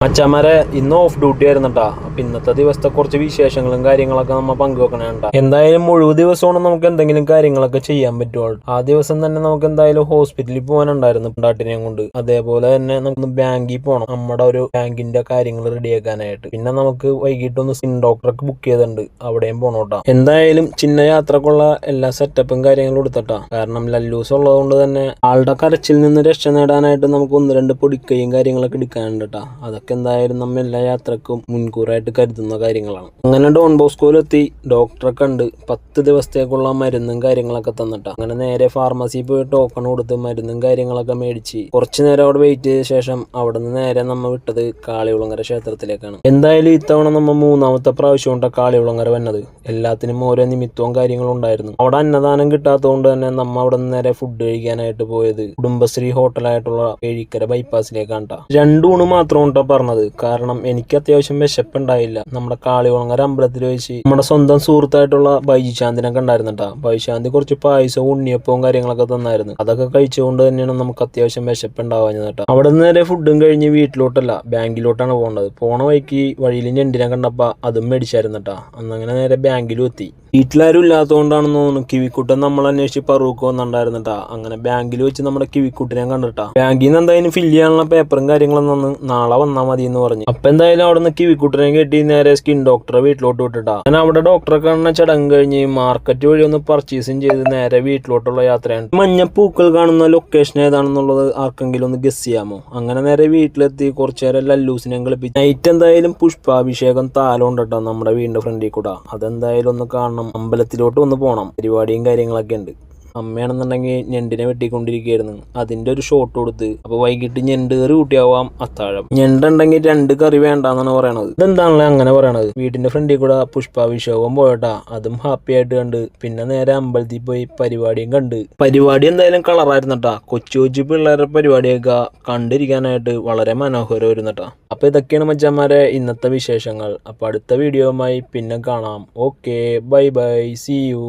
മച്ചാമാരെ ഇന്ന് of duty ആയിരുന്നട്ടാ. അപ്പൊ ഇന്നത്തെ ദിവസത്തെ കുറച്ച് വിശേഷങ്ങളും കാര്യങ്ങളൊക്കെ നമ്മൾ പങ്കുവെക്കണേണ്ട. എന്തായാലും മുഴുവൻ ദിവസമാണ് നമുക്ക് എന്തെങ്കിലും കാര്യങ്ങളൊക്കെ ചെയ്യാൻ പറ്റുള്ളൂ. ആ ദിവസം തന്നെ നമുക്ക് എന്തായാലും ഹോസ്പിറ്റലിൽ പോകാനുണ്ടായിരുന്നു പെണ്ടാട്ടിനെയും കൊണ്ട്. അതേപോലെ തന്നെ നമുക്ക് ബാങ്കിൽ പോകണം, നമ്മുടെ ഒരു ബാങ്കിന്റെ കാര്യങ്ങൾ റെഡിയാക്കാനായിട്ട്. പിന്നെ നമുക്ക് വൈകിട്ടൊന്ന് സ്കിൻ ഡോക്ടറൊക്കെ ബുക്ക് ചെയ്തിട്ടുണ്ട്, അവിടെയും പോണോട്ടാ. എന്തായാലും ചിന്ന യാത്രക്കുള്ള എല്ലാ സെറ്റപ്പും കാര്യങ്ങളും എടുത്തട്ടാ. കാരണം ലല്ലൂസ് ഉള്ളത് കൊണ്ട് തന്നെ ആളുടെ കരച്ചിൽ നിന്ന് രക്ഷ നേടാനായിട്ട് നമുക്ക് ഒന്ന് രണ്ട് പൊടിക്കൈയും കാര്യങ്ങളൊക്കെ എടുക്കാനുണ്ട് കേട്ടാ. അതൊക്കെ എന്തായാലും നമ്മ എല്ലാ യാത്രക്കും മുൻകൂറായിട്ട് കരുതുന്ന കാര്യങ്ങളാണ്. അങ്ങനെ ഡോൺ ബോസ്കോയിലെത്തി ഡോക്ടറെ കണ്ട് 10 ദിവസത്തേക്കുള്ള മരുന്നും കാര്യങ്ങളൊക്കെ തന്നിട്ടാ. അങ്ങനെ നേരെ ഫാർമസിയിൽ പോയി ടോക്കൺ കൊടുത്ത് മരുന്നും കാര്യങ്ങളൊക്കെ മേടിച്ച് കുറച്ചു നേരം അവിടെ വെയിറ്റ് ചെയ്ത ശേഷം അവിടെ നിന്ന് നേരെ നമ്മ വിട്ടത് കാളികുളങ്ങര ക്ഷേത്രത്തിലേക്കാണ്. എന്തായാലും ഇത്തവണ നമ്മ 3ാമത്തെ പ്രാവശ്യം കൊണ്ടാ കാളികുളങ്ങര വന്നത്. എല്ലാത്തിനും ഓരോ നിമിത്തവും കാര്യങ്ങളും ഉണ്ടായിരുന്നു. അവിടെ അന്നദാനം കിട്ടാത്തതുകൊണ്ട് തന്നെ നമ്മ അവിടെ നിന്ന് നേരെ ഫുഡ് കഴിക്കാനായിട്ട് പോയത് കുടുംബശ്രീ ഹോട്ടലായിട്ടുള്ള ഏഴിക്കര ബൈപ്പാസിലേക്കാണ്. 2 ഊണ് മാത്രം കൊണ്ടാ പറഞ്ഞത്. കാരണം എനിക്ക് അത്യാവശ്യം വിശപ്പുണ്ടായില്ല. നമ്മുടെ കാളികുളങ്ങര അമ്പലത്തിൽ വെച്ച് നമ്മുടെ സ്വന്തം സുഹൃത്തായിട്ടുള്ള ബൈജിശാന്തിനെ കണ്ടായിരുന്നട്ടാ. ബൈശാന്തി കുറച്ച് പായസവും ഉണ്ണിയപ്പവും കാര്യങ്ങളൊക്കെ തന്നായിരുന്നു. അതൊക്കെ കഴിച്ചുകൊണ്ട് തന്നെയാണ് നമുക്ക് അത്യാവശ്യം വിശപ്പുണ്ടാവാഞ്ഞത് കേട്ടോ. അവിടെ നിന്ന് നേരെ ഫുഡും കഴിഞ്ഞ് വീട്ടിലോട്ടല്ല ബാങ്കിലോട്ടാണ് പോകേണ്ടത്. പോണ വഴിക്ക് വഴിയിൽ ഞണ്ടിനെ കണ്ടപ്പോ അതും മേടിച്ചായിരുന്നട്ടാ. അന്നങ്ങനെ നേരെ ബാങ്കിലും എത്തി. വീട്ടിലാരും ഇല്ലാത്തതുകൊണ്ടാണെന്ന് തോന്നുന്നു കിവിക്കുട്ടൻ നമ്മൾ അന്വേഷിച്ച് പറൂക്ക് വന്നിട്ടുണ്ടായിരുന്നിട്ടാ. അങ്ങനെ ബാങ്കിൽ വെച്ച് നമ്മുടെ കിവിക്കുട്ടിനെ കണ്ടിട്ടാ. ബാങ്കിൽ നിന്ന് എന്തായാലും ഫില്ല് ചെയ്യാനുള്ള പേപ്പറും കാര്യങ്ങളും തന്ന് നാളെ വന്നാൽ മതി എന്ന് പറഞ്ഞു. അപ്പൊ എന്തായാലും അവിടെ നിന്ന് കിവിക്കുട്ടനെ കെട്ടി നേരെ സ്കിൻ ഡോക്ടറെ വീട്ടിലോട്ട് വിട്ടിട്ടാ. അങ്ങനെ അവിടെ ഡോക്ടറെ കാണുന്ന ചടങ്ങ് കഴിഞ്ഞ് മാർക്കറ്റ് വഴി ഒന്ന് പർച്ചേസും ചെയ്ത് നേരെ വീട്ടിലോട്ടുള്ള യാത്രയാണ്. മഞ്ഞപ്പൂക്കൾ കാണുന്ന ലൊക്കേഷൻ ഏതാണെന്നുള്ളത് ആർക്കെങ്കിലും ഒന്ന് ഗസ് ചെയ്യാമോ? അങ്ങനെ നേരെ വീട്ടിലെത്തി കുറച്ചു നേരം ലല്ലൂസിനെ കളിപ്പിച്ച് നൈറ്റ് എന്തായാലും പുഷ്പാഭിഷേകം താലം കേട്ടോ നമ്മുടെ വീടിന്റെ ഫ്രണ്ടിൽ കൂടെ. അതെന്തായാലും ഒന്ന് കാണണം. അമ്പലത്തിലോട്ട് ഒന്ന് പോകണം, പരിപാടിയും കാര്യങ്ങളൊക്കെ ഉണ്ട്. അമ്മയാണെന്നുണ്ടെങ്കിൽ ഞണ്ടിനെ വെട്ടിക്കൊണ്ടിരിക്കുകയായിരുന്നു. അതിന്റെ ഒരു ഷോട്ട് കൊടുത്ത് അപ്പൊ വൈകിട്ട് ഞണ്ട് കറി കൂട്ടിയാവാം അത്താഴം. ഞണ്ടുണ്ടെങ്കിൽ 2 കറി വേണ്ടാന്നാണ് പറയണത്. ഇതെന്താണല്ലേ അങ്ങനെ പറയണത്? വീടിന്റെ ഫ്രണ്ടിൽ കൂടെ പുഷ്പാഭിഷേകം പോയട്ടാ. അതും ഹാപ്പി ആയിട്ട് കണ്ട് പിന്നെ നേരെ അമ്പലത്തിൽ പോയി പരിപാടിയും കണ്ട്. പരിപാടി എന്തായാലും കളറായിരുന്നട്ടാ. കൊച്ചു കൊച്ചു പിള്ളേരുടെ പരിപാടിയൊക്കെ കണ്ടിരിക്കാനായിട്ട് വളരെ മനോഹരമായിരുന്നട്ടാ. അപ്പൊ ഇതൊക്കെയാണ് മച്ചാന്മാരെ ഇന്നത്തെ വിശേഷങ്ങൾ. അപ്പൊ അടുത്ത വീഡിയോയുമായി പിന്നെ കാണാം. Okay, bye bye, see U.